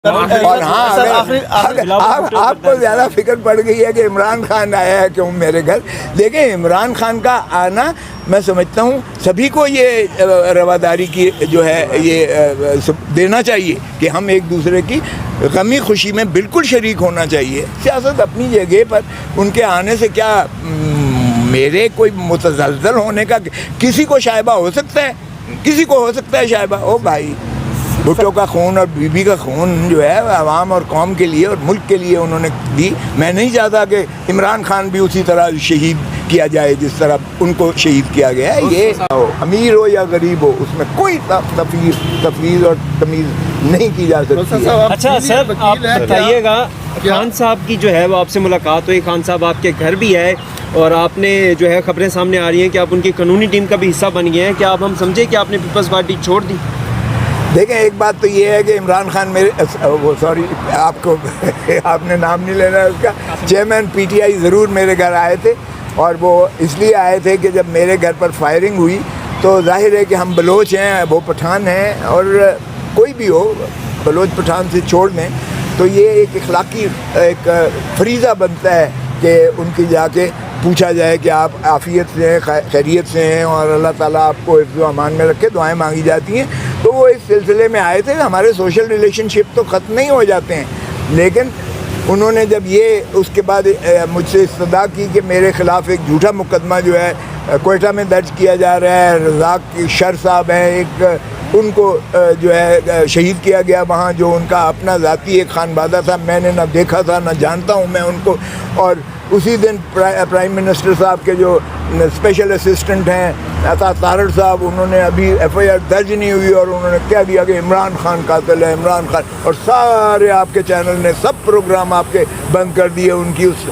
اور ہاں آپ کو زیادہ فکر پڑ گئی ہے کہ عمران خان آیا ہے کیوں میرے گھر. دیکھیں عمران خان کا آنا میں سمجھتا ہوں سبھی کو یہ رواداری کی جو ہے یہ دینا چاہیے کہ ہم ایک دوسرے کی غمی خوشی میں بالکل شریک ہونا چاہیے. سیاست اپنی جگہ پر ان کے آنے سے کیا میرے کوئی متزلزل ہونے کا کسی کو شائبہ ہو سکتا ہے, کسی کو ہو سکتا ہے شائبہ. او بھائی بھٹو کا خون اور بی بی کا خون جو ہے عوام اور قوم کے لیے اور ملک کے لیے انہوں نے دی. میں نہیں چاہتا کہ عمران خان بھی اسی طرح شہید کیا جائے جس طرح ان کو شہید کیا گیا ہے. یہ امیر ہو یا غریب ہو اس میں کوئی تفویض اور تمیز نہیں کی جا سکتی. اچھا سر آپ بتائیے گا, خان صاحب کی جو ہے وہ آپ سے ملاقات ہوئی, خان صاحب آپ کے گھر بھی ہے اور آپ نے جو ہے خبریں سامنے آ رہی ہیں کہ آپ ان کی قانونی ٹیم کا بھی حصہ بن گئے ہیں. کیا آپ ہم سمجھے کہ آپ نے پیپلز پارٹی چھوڑ دی؟ دیکھیں ایک بات تو یہ ہے کہ عمران خان میرے وہ سوری آپ کو آپ نے نام نہیں لینا ہے اس کا, چیئرمین پی ٹی آئی ضرور میرے گھر آئے تھے اور وہ اس لیے آئے تھے کہ جب میرے گھر پر فائرنگ ہوئی تو ظاہر ہے کہ ہم بلوچ ہیں, وہ پٹھان ہیں, اور کوئی بھی ہو بلوچ پٹھان سے چھوڑ دیں تو یہ ایک اخلاقی ایک فریضہ بنتا ہے کہ ان کی جا کے پوچھا جائے کہ آپ عافیت سے ہیں, خیریت سے ہیں, اور اللہ تعالیٰ آپ کو حفظ و امان میں رکھے, دعائیں مانگی جاتی ہیں. تو وہ اس سلسلے میں آئے تھے. ہمارے سوشل ریلیشن شپ تو ختم نہیں ہو جاتے ہیں, لیکن انہوں نے جب یہ اس کے بعد مجھ سے استدعا کی کہ میرے خلاف ایک جھوٹا مقدمہ جو ہے کوئٹہ میں درج کیا جا رہا ہے, رزاق شر صاحب ہیں ایک, ان کو جو ہے شہید کیا گیا وہاں, جو ان کا اپنا ذاتی ایک خانوادہ تھا, میں نے نہ دیکھا تھا نہ جانتا ہوں میں ان کو. اور اسی دن پرائم منسٹر صاحب کے جو اسپیشل اسسٹنٹ ہیں عطا طارڑ صاحب, انہوں نے ابھی ایف آئی آر درج نہیں ہوئی اور انہوں نے کہہ دیا کہ عمران خان قاتل ہے, عمران خان, اور سارے آپ کے چینل نے سب پروگرام آپ کے بند کر دیے, ان کی اس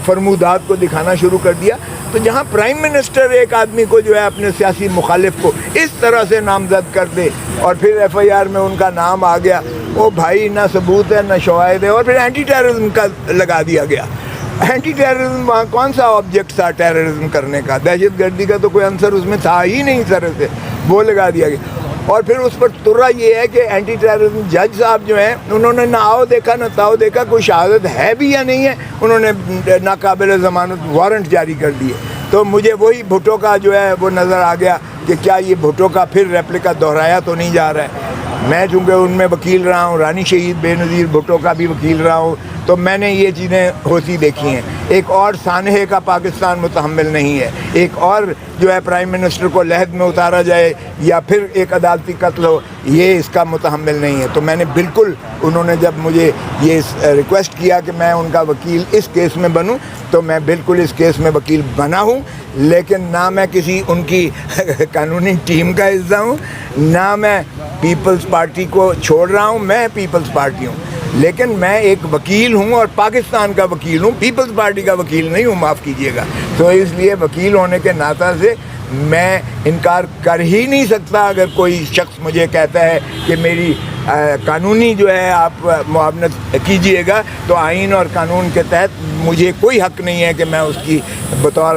فرمودات کو دکھانا شروع کر دیا. تو جہاں پرائم منسٹر ایک آدمی کو جو ہے اپنے سیاسی مخالف کو اس طرح سے نامزد کر دے اور پھر ایف آئی آر میں ان کا نام آ گیا, وہ بھائی نہ ثبوت ہے نہ شواہد ہے, اور پھر اینٹی ٹیررزم کا لگا دیا گیا. اینٹی ٹیررزم وہاں کون سا آبجیکٹ تھا ٹیررزم کرنے کا؟ دہشت گردی کا تو کوئی عنصر اس میں تھا ہی نہیں طرح سے, وہ لگا دیا گیا. اور پھر اس پر ترا یہ ہے کہ اینٹی ٹیررزم جج صاحب جو ہیں انہوں نے نہ آؤ دیکھا نہ تاؤ دیکھا, کوئی شہادت ہے بھی یا نہیں ہے, انہوں نے ناقابل ضمانت وارنٹ جاری کر دیے. تو مجھے وہی بھٹو کا جو ہے وہ نظر آ گیا کہ کیا یہ بھٹو کا پھر ریپلیکا دہرایا تو نہیں جا رہا ہے. میں چونکہ ان میں وکیل رہا ہوں, رانی شہید بے نظیر بھٹو کا بھی وکیل رہا ہوں, تو میں نے یہ چیزیں ہوتی دیکھی ہیں. ایک اور سانحے کا پاکستان متحمل نہیں ہے, ایک اور جو ہے پرائم منسٹر کو لحد میں اتارا جائے یا پھر ایک عدالتی قتل ہو, یہ اس کا متحمل نہیں ہے. تو میں نے بالکل, انہوں نے جب مجھے یہ ریکویسٹ کیا کہ میں ان کا وکیل اس کیس میں بنوں, تو میں بالکل اس کیس میں وکیل بنا ہوں. لیکن نہ میں کسی ان کی قانونی ٹیم کا حصہ ہوں, نہ میں پیپلز پارٹی کو چھوڑ رہا ہوں. میں پیپلز پارٹی ہوں, لیکن میں ایک وکیل ہوں اور پاکستان کا وکیل ہوں, پیپلز پارٹی کا وکیل نہیں ہوں, معاف کیجیے گا. تو اس لیے وکیل ہونے کے ناطے سے میں انکار کر ہی نہیں سکتا. اگر کوئی شخص مجھے کہتا ہے کہ میری قانونی جو ہے آپ معاونت کیجئے گا, تو آئین اور قانون کے تحت مجھے کوئی حق نہیں ہے کہ میں اس کی بطور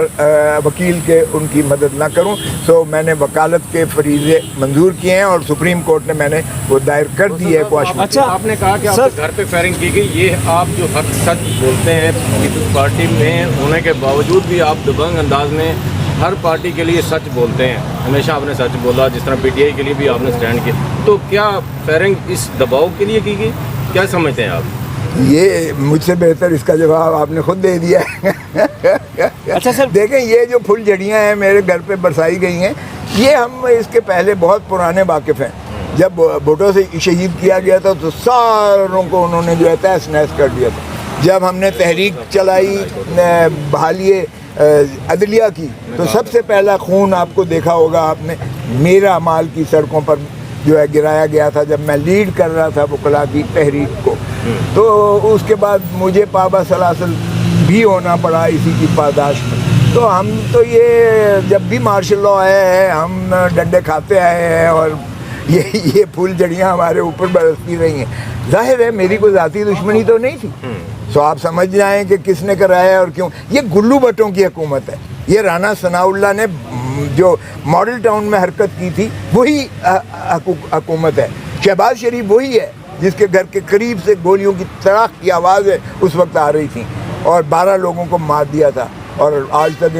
وکیل کے ان کی مدد نہ کروں. تو میں نے وکالت کے فریضے منظور کیے ہیں اور سپریم کورٹ نے میں نے وہ دائر کر دی ہے کوشش. اچھا آپ نے کہا کہ آپ کے گھر پہ فائرنگ کی گئی, یہ آپ جو حق سچ بولتے ہیں پیپلز پارٹی میں ہونے کے باوجود بھی آپ دبنگ انداز میں ہر پارٹی کے لیے سچ بولتے ہیں, ہمیشہ آپ نے سچ بولا, جس طرح پی ٹی آئی کے لیے بھی آپ نے سٹینڈ کیا. تو کیا فائرنگ اس دباؤ کے لیے کی گئی, کیا سمجھتے ہیں آپ؟ یہ مجھ سے بہتر اس کا جواب آپ نے خود دے دیا ہے. اچھا سر, دیکھیں یہ جو پھول جھڑیاں ہیں میرے گھر پہ برسائی گئی ہیں, یہ ہم اس کے پہلے بہت پرانے واقف ہیں. جب بھٹو سے شہید کیا گیا تھا تو ساروں کو انہوں نے جو ہے تہس نہس کر دیا تھا. جب ہم نے تحریک چلائی بحالی عدلیہ کی, تو سب سے پہلا خون آپ کو دیکھا ہوگا آپ نے میرا مال کی سڑکوں پر جو ہے گرایا گیا تھا, جب میں لیڈ کر رہا تھا وکلاء کی تحریک کو. تو اس کے بعد مجھے پابا سلاسل بھی ہونا پڑا اسی کی پاداش میں. تو ہم تو یہ جب بھی مارشل لاء آیا ہے ہم ڈنڈے کھاتے آئے ہیں, اور یہ پھول جڑیاں ہمارے اوپر برستی رہی ہیں. ظاہر ہے میری کوئی ذاتی دشمنی تو نہیں تھی, سو آپ سمجھ جائیں کہ کس نے کرایا اور کیوں. یہ گلو بٹوں کی حکومت ہے. یہ رانا ثناء اللہ نے جو ماڈل ٹاؤن میں حرکت کی تھی وہی حکومت ہے. شہباز شریف وہی ہے جس کے گھر کے قریب سے گولیوں کی تڑاک کی آوازیں اس وقت آ رہی تھیں اور 12 لوگوں کو مار دیا تھا، اور آج تک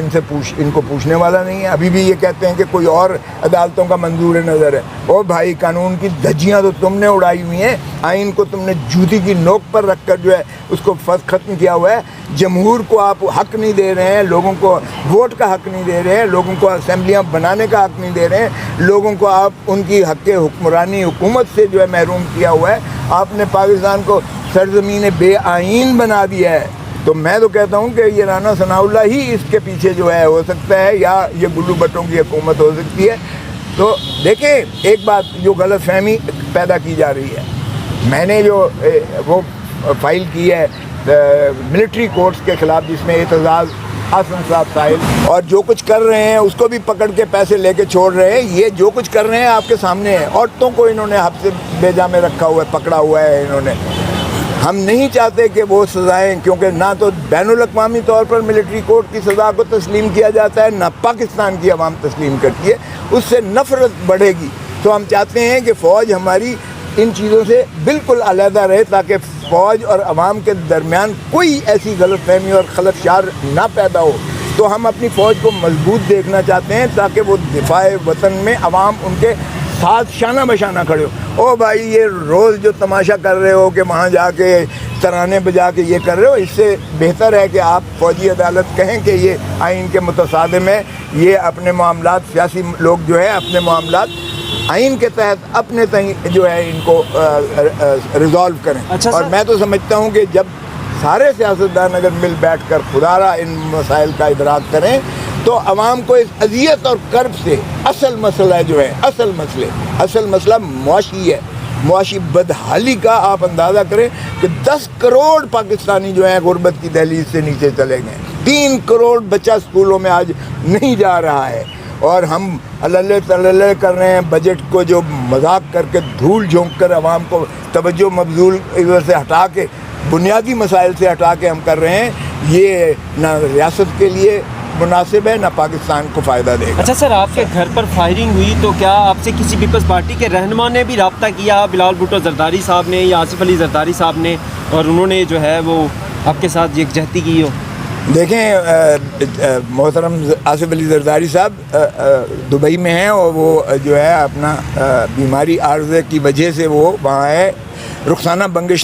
ان کو پوچھنے والا نہیں ہے. ابھی بھی یہ کہتے ہیں کہ کوئی اور عدالتوں کا منظور نظر ہے. او بھائی، قانون کی دھجیاں تو تم نے اڑائی ہوئی ہیں، آئین کو تم نے جوتی کی نوک پر رکھ کر جو ہے اس کو ختم کیا ہوا ہے. جمہور کو آپ حق نہیں دے رہے ہیں، لوگوں کو ووٹ کا حق نہیں دے رہے ہیں، لوگوں کو اسمبلیاں بنانے کا حق نہیں دے رہے ہیں، لوگوں کو آپ ان کی حق حکمرانی حکومت سے جو ہے محروم کیا ہوا ہے. آپ نے پاکستان کو سرزمین بے آئین بنا دیا ہے. تو میں تو کہتا ہوں کہ یہ رانا ثناء اللہ ہی اس کے پیچھے جو ہے ہو سکتا ہے، یا یہ گلو بٹوں کی حکومت ہو سکتی ہے. تو دیکھیں، ایک بات جو غلط فہمی پیدا کی جا رہی ہے، میں نے جو وہ فائل کی ہے ملٹری کورٹس کے خلاف جس میں اعتزاز حسن صاحب ساحل، اور جو کچھ کر رہے ہیں اس کو بھی پکڑ کے پیسے لے کے چھوڑ رہے ہیں. یہ جو کچھ کر رہے ہیں آپ کے سامنے ہے. عورتوں کو انہوں نے حبس بیجا میں رکھا ہوا ہے، پکڑا ہوا ہے انہوں نے. ہم نہیں چاہتے کہ وہ سزائیں، کیونکہ نہ تو بین الاقوامی طور پر ملٹری کورٹ کی سزا کو تسلیم کیا جاتا ہے، نہ پاکستان کی عوام تسلیم کرتی ہے، اس سے نفرت بڑھے گی. تو ہم چاہتے ہیں کہ فوج ہماری ان چیزوں سے بالکل علیحدہ رہے، تاکہ فوج اور عوام کے درمیان کوئی ایسی غلط فہمی اور خلفشار نہ پیدا ہو. تو ہم اپنی فوج کو مضبوط دیکھنا چاہتے ہیں تاکہ وہ دفاع وطن میں عوام ان کے ساتھ شانہ بشانہ کھڑے ہو. او بھائی، یہ روز جو تماشا کر رہے ہو کہ وہاں جا کے ترانے بجا کے یہ کر رہے ہو، اس سے بہتر ہے کہ آپ فوجی عدالت کہیں کہ یہ آئین کے متصادم ہے. یہ اپنے معاملات، سیاسی لوگ جو ہے اپنے معاملات آئین کے تحت اپنے جو ہے ان کو ریزالو کریں. اور میں تو سمجھتا ہوں کہ جب سارے سیاستدان اگر مل بیٹھ کر خدا را ان مسائل کا ادراک کریں تو عوام کو اس اذیت اور کرب سے اصل مسئلہ جو ہے، اصل مسئلہ معاشی ہے، معاشی بدحالی کا. آپ اندازہ کریں کہ 10 کروڑ پاکستانی جو ہیں غربت کی دہلیز سے نیچے چلے گئے. 3 کروڑ بچہ اسکولوں میں آج نہیں جا رہا ہے، اور ہم اللہ تللہ کر رہے ہیں. بجٹ کو جو مذاق کر کے دھول جھونک کر عوام کو توجہ مبذول ادھر سے ہٹا کے، بنیادی مسائل سے ہٹا کے ہم کر رہے ہیں. یہ نہ ریاست کے لیے مناسب ہے، نہ پاکستان کو فائدہ دے گا. اچھا سر، آپ کے گھر پر فائرنگ ہوئی تو کیا آپ سے کسی پیپلز پارٹی کے رہنما نے بھی رابطہ کیا، بلال بھٹو زرداری صاحب نے یا آصف علی زرداری صاحب نے، اور انہوں نے جو ہے وہ آپ کے ساتھ یکجہتی کی ہو؟ دیکھیں، محترم آصف علی زرداری صاحب دبئی میں ہیں، اور وہ جو ہے اپنا بیماری عارضے کی وجہ سے وہ وہاں ہے. رخسانہ بنگش